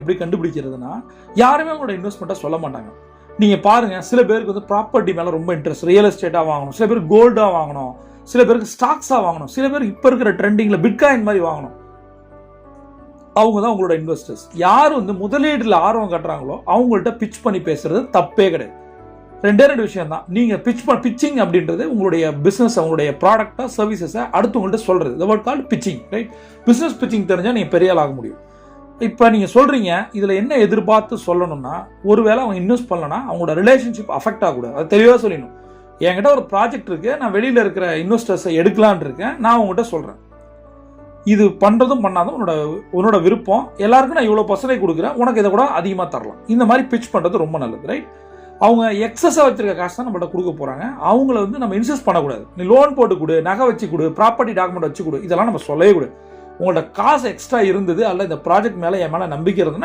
எப்படி கண்டுபிடிக்கிறதுனா, யாருமே உங்களோட இன்வெஸ்ட்மெண்ட்டை சொல்ல மாட்டாங்க. நீங்க பாருங்க, சில பேருக்கு வந்து ப்ராப்பர்ட்டி மேல ரொம்ப இன்ட்ரெஸ்ட், ரியல் எஸ்டேட்டா வாங்கணும், சில பேர் கோல்டா வாங்கணும், சில பேருக்கு ஸ்டாக்ஸா வாங்கணும், சில பேர் இப்ப இருக்கிற ட்ரெண்டிங்ல பிட்காயின் மாதிரி வாங்கணும். அவங்க தான் உங்களோட இன்வெஸ்டர்ஸ். யார் வந்து முதலீடுல ஆர்வம் காட்டுறாங்களோ அவங்கள்ட்ட பிட்ச் பண்ணி பேசுறது தப்பே கிடையாது. ரெண்டு விஷயம் தான். நீங்க பிச்சிங் அப்படின்றது உங்களுடைய பிசினஸ், உங்களுடைய ப்ராடக்டா சர்வீசஸை அடுத்தவங்கள்ட்ட சொல்றது. The word called pitching, right? Business pitching தெரிஞ்சா நீங்க பெரிய ஆள் ஆக முடியும். இப்ப நீங்க சொல்றீங்க, இதுல என்ன எதிர்பார்த்து சொல்லணும்னா, ஒருவேளை அவங்க இன்வெஸ்ட் பண்ணலன்னா அவங்களோட ரிலேஷன்ஷிப் அஃபெக்ட் ஆகக்கூடாது. அது தெளிவா சொல்லணும். என்கிட்ட ஒரு ப்ராஜெக்ட் இருக்கு, நான் வெளியில இருக்கிற இன்வெஸ்டர்ஸை எடுக்கலான் இருக்கேன், நான் உங்ககிட்ட சொல்றேன், இது பண்றதும் பண்ணாதும் உன்னோட விருப்பம், எல்லாருக்கும் நான் இவ்வளவு பர்சன்டேஜ் கொடுக்குறேன், உனக்கு இதை கூட அதிகமா தரலாம். இந்த மாதிரி பிட்ச் பண்றது ரொம்ப நல்லது, ரைட்? அவங்க எக்ஸஸா வச்சிருக்க காசு தான் நம்மள்ட்ட கொடுக்க போறாங்க. அவங்கள வந்து நம்ம இன்செஸ்ட் பண்ணக்கூடாது. நீ லோன் போட்டு கொடு, நகை வச்சு கொடு, ப்ராப்பர்ட்டி டாக்குமெண்ட் வச்சு கொடு, இதெல்லாம் நம்ம சொல்லவே கூடாது. உங்களோட காசு எக்ஸ்ட்ரா இருந்தது அல்ல இந்த ப்ராஜெக்ட் மேல என் மேல நம்பிக்கை இருந்ததுன்னா